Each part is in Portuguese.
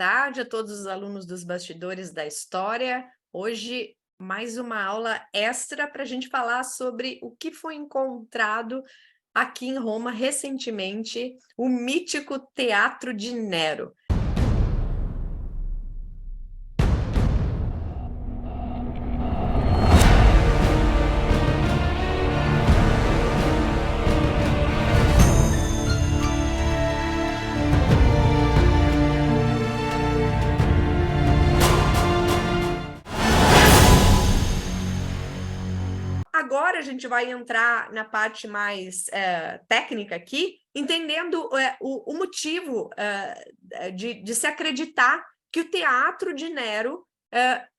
tarde a todos os alunos dos Bastidores da História. Hoje, mais uma aula extra para a gente falar sobre o que foi encontrado aqui em Roma recentemente, o mítico Teatro de Nero. Agora a gente vai entrar na parte mais técnica aqui, entendendo o motivo de se acreditar que o Teatro de Nero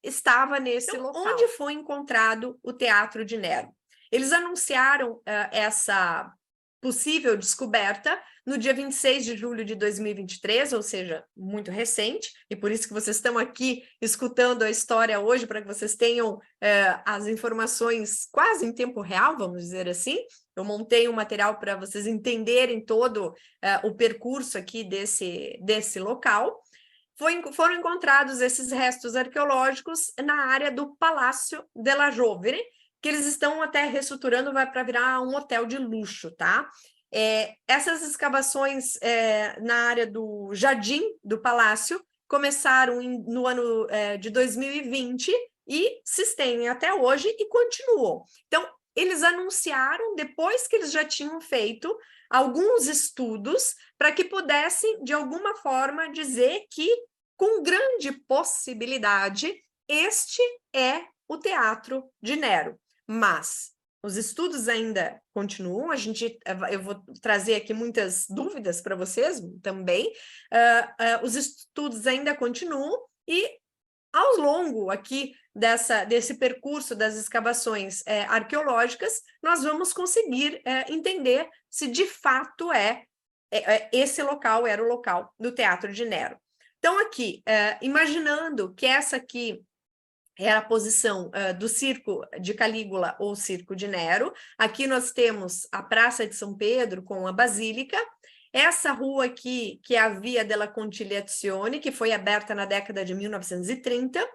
estava nesse local. Onde foi encontrado o Teatro de Nero? Eles anunciaram essa possível descoberta no dia 26 de julho de 2023, ou seja, muito recente, e por isso que vocês estão aqui escutando a história hoje, para que vocês tenham as informações quase em tempo real, vamos dizer assim. Eu montei um material para vocês entenderem todo o percurso aqui desse local. Foram encontrados esses restos arqueológicos na área do Palácio della Rovere, que eles estão até reestruturando, vai para virar um hotel de luxo, tá? Essas escavações na área do jardim do palácio começaram no ano de 2020 e se estendem até hoje e continuam. Então, eles anunciaram, depois que eles já tinham feito alguns estudos, para que pudessem, de alguma forma, dizer que, com grande possibilidade, este é o Teatro de Nero. Mas os estudos ainda continuam, eu vou trazer aqui muitas dúvidas para vocês também, os estudos ainda continuam e, ao longo aqui desse percurso das escavações arqueológicas, nós vamos conseguir entender se de fato esse local era o local do Teatro de Nero. Então aqui, imaginando que essa aqui é a posição do Circo de Calígula ou Circo de Nero. Aqui nós temos a Praça de São Pedro com a Basílica. Essa rua aqui, que é a Via della Conciliazione, que foi aberta na década de 1930.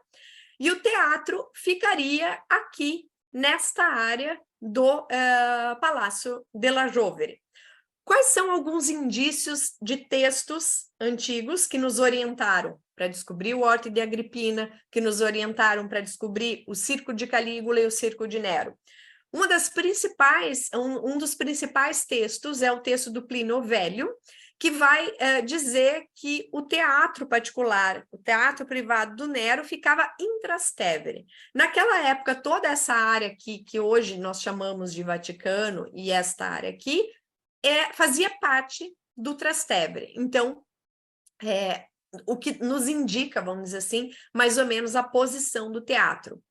E o teatro ficaria aqui, nesta área do Palácio della Rovere. Quais são alguns indícios de textos antigos que nos orientaram para descobrir o Horto de Agrippina, que nos orientaram para descobrir o Circo de Calígula e o Circo de Nero? Um dos principais textos é o texto do Plínio Velho, que vai dizer que o teatro particular, o teatro privado do Nero, ficava em Trastevere. Naquela época, toda essa área aqui, que hoje nós chamamos de Vaticano, e esta área aqui, fazia parte do Trastevere. Então, o que nos indica, vamos dizer assim, mais ou menos a posição do teatro.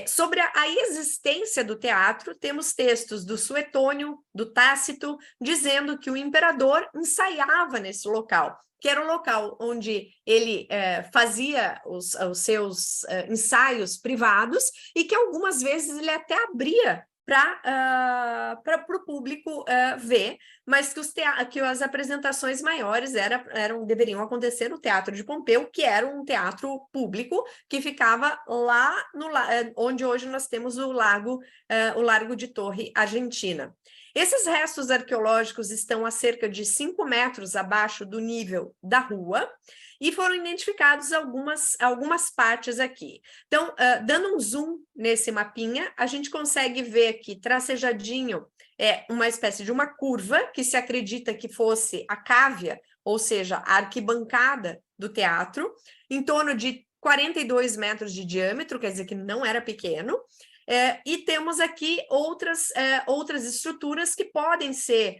Sobre a existência do teatro, temos textos do Suetônio, do Tácito, dizendo que o imperador ensaiava nesse local, que era o local onde ele fazia os seus ensaios privados e que algumas vezes ele até abria para o público ver, mas que as apresentações maiores deveriam acontecer no Teatro de Pompeu, que era um teatro público que ficava lá onde hoje nós temos o Largo de Torre Argentina. Esses restos arqueológicos estão a cerca de 5 metros abaixo do nível da rua e foram identificados algumas partes aqui. Então, dando um zoom nesse mapinha, a gente consegue ver aqui, tracejadinho, uma espécie de uma curva, que se acredita que fosse a cávea, ou seja, a arquibancada do teatro, em torno de 42 metros de diâmetro, quer dizer que não era pequeno, e temos aqui outras estruturas que podem ser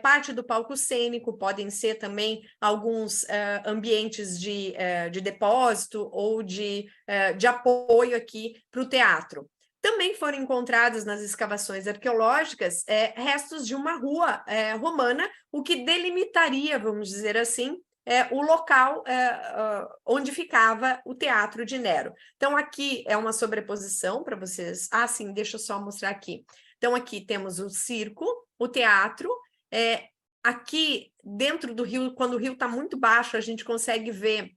parte do palco cênico, podem ser também alguns ambientes de depósito ou de apoio aqui para o teatro. Também foram encontrados nas escavações arqueológicas restos de uma rua romana, o que delimitaria, vamos dizer assim, o local onde ficava o Teatro de Nero. Então, aqui é uma sobreposição para vocês. Ah, sim, deixa eu só mostrar aqui. Então, aqui temos o circo, o teatro. Aqui, dentro do rio, quando o rio está muito baixo, a gente consegue ver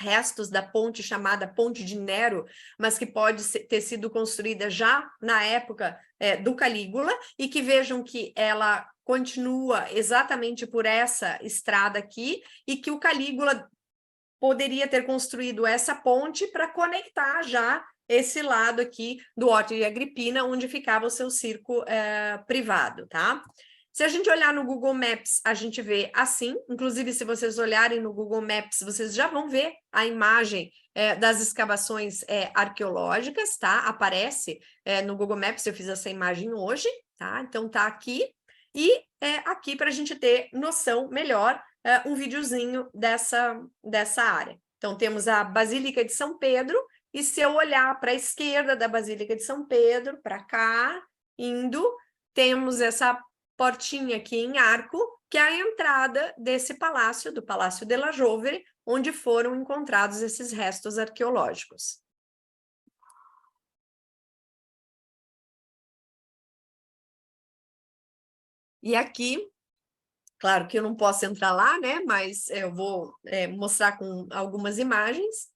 restos da ponte chamada Ponte de Nero, mas que pode ter sido construída já na época do Calígula, e que vejam que ela continua exatamente por essa estrada aqui, e que o Calígula poderia ter construído essa ponte para conectar já esse lado aqui do Horto de Agripina, onde ficava o seu circo privado, tá? Se a gente olhar no Google Maps, a gente vê assim, inclusive se vocês olharem no Google Maps, vocês já vão ver a imagem das escavações arqueológicas, tá? Aparece no Google Maps, eu fiz essa imagem hoje, tá? Então tá aqui, e aqui para a gente ter noção melhor, um videozinho dessa área. Então temos a Basílica de São Pedro, e se eu olhar para a esquerda da Basílica de São Pedro, para cá, indo, temos essa portinha aqui em arco, que é a entrada desse palácio, do Palácio della Rovere, onde foram encontrados esses restos arqueológicos. E aqui, claro que eu não posso entrar lá, né? Mas eu vou mostrar com algumas imagens,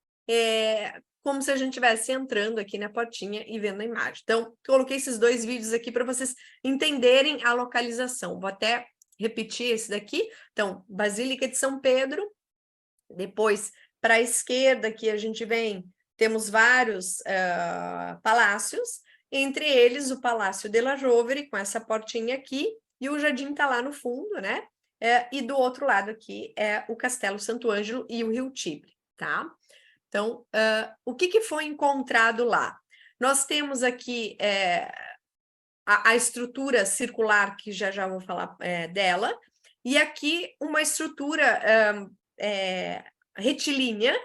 como se a gente estivesse entrando aqui na portinha e vendo a imagem. Então, coloquei esses dois vídeos aqui para vocês entenderem a localização. Vou até repetir esse daqui. Então, Basílica de São Pedro. Depois, para a esquerda, aqui a gente vem, temos vários palácios, entre eles o Palácio della Rovere, com essa portinha aqui, e o jardim está lá no fundo, né? E do outro lado aqui é o Castelo Santo Ângelo e o Rio Tibre, tá? Então, o que foi encontrado lá? Nós temos aqui a estrutura circular, que já vou falar dela, e aqui uma estrutura retilínea,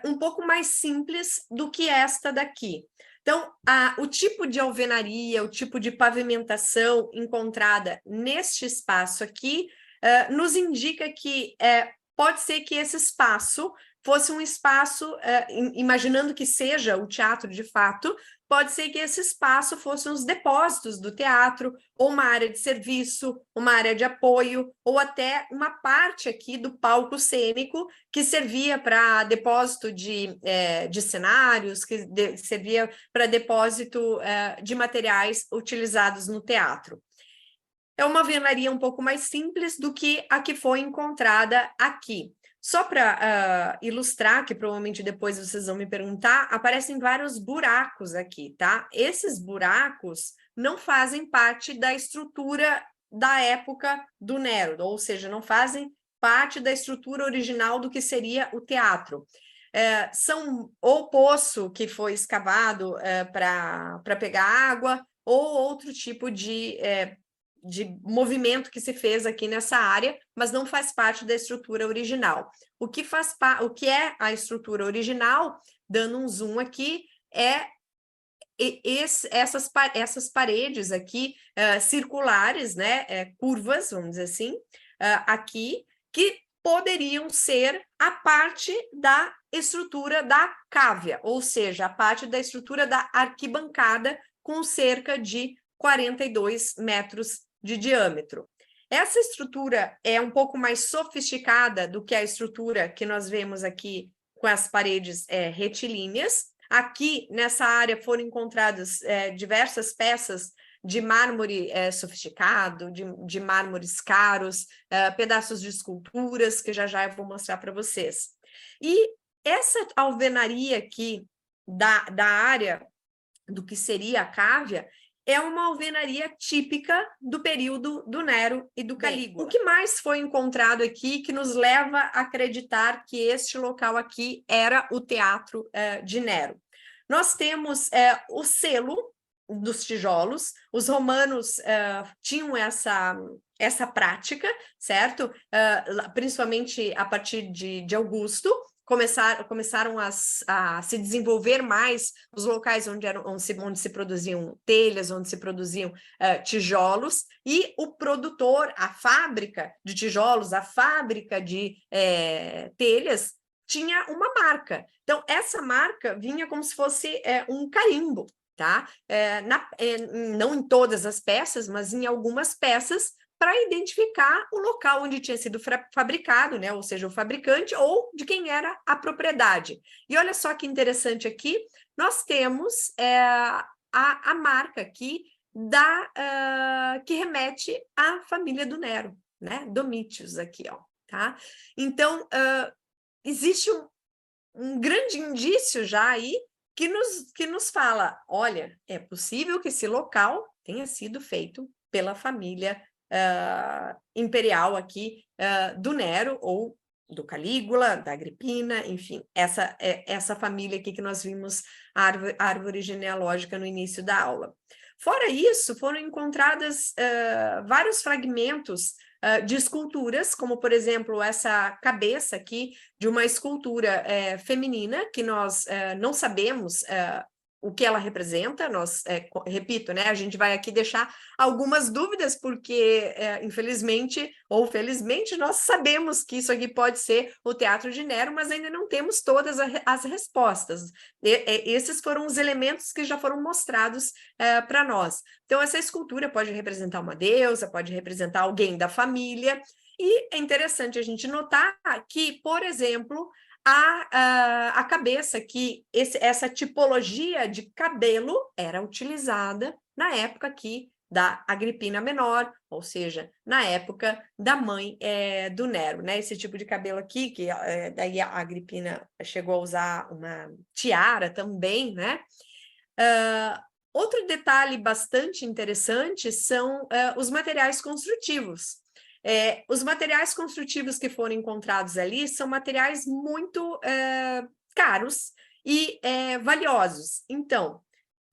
um pouco mais simples do que esta daqui. Então, o tipo de alvenaria, o tipo de pavimentação encontrada neste espaço aqui, nos indica que pode ser que esse espaço fosse um espaço, imaginando que seja o teatro de fato, pode ser que esse espaço fosse os depósitos do teatro, ou uma área de serviço, uma área de apoio, ou até uma parte aqui do palco cênico que servia para depósito de cenários, que servia para depósito de materiais utilizados no teatro. É uma alvenaria um pouco mais simples do que a que foi encontrada aqui. Só para ilustrar, que provavelmente depois vocês vão me perguntar, aparecem vários buracos aqui, tá? Esses buracos não fazem parte da estrutura da época do Nero, ou seja, não fazem parte da estrutura original do que seria o teatro. São ou poço que foi escavado para pegar água, ou outro tipo de movimento que se fez aqui nessa área, mas não faz parte da estrutura original. O que é a estrutura original, dando um zoom aqui, essas paredes aqui circulares, né, curvas, vamos dizer assim, aqui, que poderiam ser a parte da estrutura da cávea, ou seja, a parte da estrutura da arquibancada, com cerca de 42 metros de diâmetro. Essa estrutura é um pouco mais sofisticada do que a estrutura que nós vemos aqui com as paredes retilíneas. Aqui, nessa área, foram encontradas diversas peças de mármore sofisticado, de mármores caros, pedaços de esculturas, que já eu vou mostrar para vocês. E essa alvenaria aqui da área do que seria a cávea, é uma alvenaria típica do período do Nero e do Calígula. O que mais foi encontrado aqui que nos leva a acreditar que este local aqui era o teatro de Nero? Nós temos o selo dos tijolos. Os romanos tinham essa prática, certo? Principalmente a partir de Augusto, começaram a se desenvolver mais os locais onde se produziam telhas, onde se produziam tijolos, e o produtor, a fábrica de tijolos, a fábrica de telhas, tinha uma marca. Então, essa marca vinha como se fosse um carimbo, tá? Não em todas as peças, mas em algumas peças, para identificar o local onde tinha sido fabricado, né? Ou seja, o fabricante ou de quem era a propriedade. E olha só que interessante aqui, nós temos a marca aqui que remete à família do Nero, né? Domítios aqui, ó, tá? Então, existe um grande indício já aí que nos fala, olha, é possível que esse local tenha sido feito pela família imperial aqui do Nero, ou do Calígula, da Agripina, enfim, essa família aqui que nós vimos a árvore genealógica no início da aula. Fora isso, foram encontradas vários fragmentos de esculturas, como, por exemplo, essa cabeça aqui de uma escultura feminina, que nós não sabemos o que ela representa, repito, né, a gente vai aqui deixar algumas dúvidas, porque, infelizmente, ou felizmente, nós sabemos que isso aqui pode ser o Teatro de Nero, mas ainda não temos todas as respostas. Esses foram os elementos que já foram mostrados para nós. Então, essa escultura pode representar uma deusa, pode representar alguém da família, e é interessante a gente notar que, por exemplo, a cabeça aqui, essa tipologia de cabelo era utilizada na época aqui da Agripina Menor, ou seja, na época da mãe do Nero, né? Esse tipo de cabelo aqui, que daí a Agripina chegou a usar uma tiara também, né? Outro detalhe bastante interessante são os materiais construtivos. Os materiais construtivos que foram encontrados ali são materiais muito caros e valiosos. Então,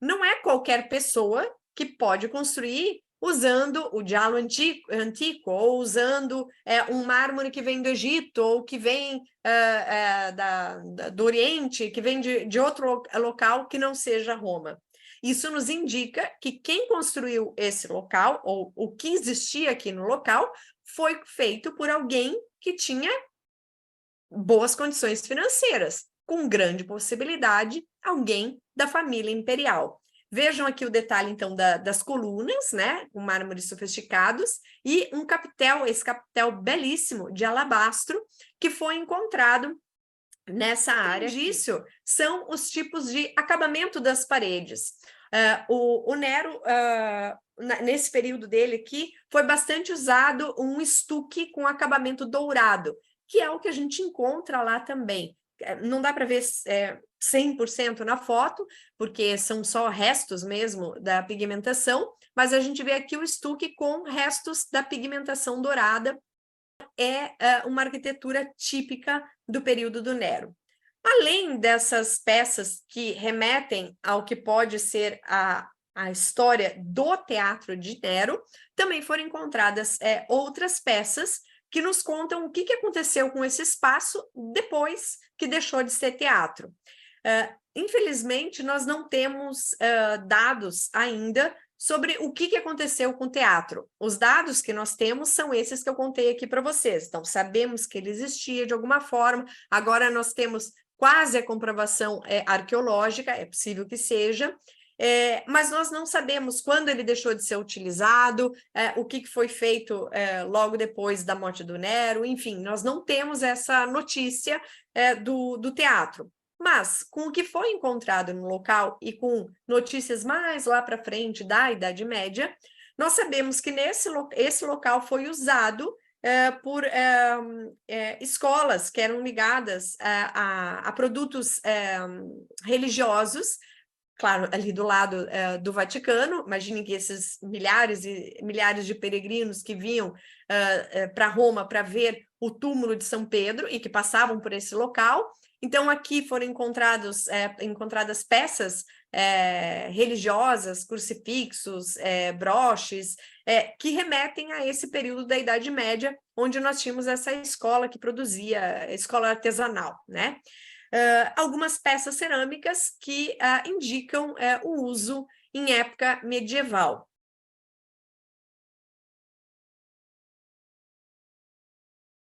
não é qualquer pessoa que pode construir usando o giallo antigo, ou usando um mármore que vem do Egito, ou que vem do Oriente, que vem de outro local que não seja Roma. Isso nos indica que quem construiu esse local, ou o que existia aqui no local, foi feito por alguém que tinha boas condições financeiras, com grande possibilidade, alguém da família imperial. Vejam aqui o detalhe, então, das colunas, né, com mármores sofisticados, e esse capitel belíssimo de alabastro, que foi encontrado nessa área. Disso são os tipos de acabamento das paredes. O Nero, nesse período dele aqui, foi bastante usado um estuque com acabamento dourado, que é o que a gente encontra lá também. Não dá para ver 100% na foto, porque são só restos mesmo da pigmentação, mas a gente vê aqui o estuque com restos da pigmentação dourada. Uma arquitetura típica do período do Nero. Além dessas peças que remetem ao que pode ser a história do Teatro de Nero, também foram encontradas outras peças que nos contam o que aconteceu com esse espaço depois que deixou de ser teatro. Infelizmente, nós não temos dados ainda sobre o que aconteceu com o teatro. Os dados que nós temos são esses que eu contei aqui para vocês. Então, sabemos que ele existia de alguma forma, agora nós temos quase a comprovação arqueológica, é possível que seja, mas nós não sabemos quando ele deixou de ser utilizado, o que foi feito logo depois da morte do Nero, enfim, nós não temos essa notícia do teatro. Mas, com o que foi encontrado no local e com notícias mais lá para frente da Idade Média, nós sabemos que esse local foi usado por escolas que eram ligadas a produtos religiosos, claro, ali do lado do Vaticano. Imaginem que esses milhares e milhares de peregrinos que vinham para Roma para ver o túmulo de São Pedro e que passavam por esse local. Então, aqui foram encontradas peças religiosas, crucifixos, broches, que remetem a esse período da Idade Média, onde nós tínhamos essa escola que produzia, escola artesanal, né? Algumas peças cerâmicas que indicam o uso em época medieval.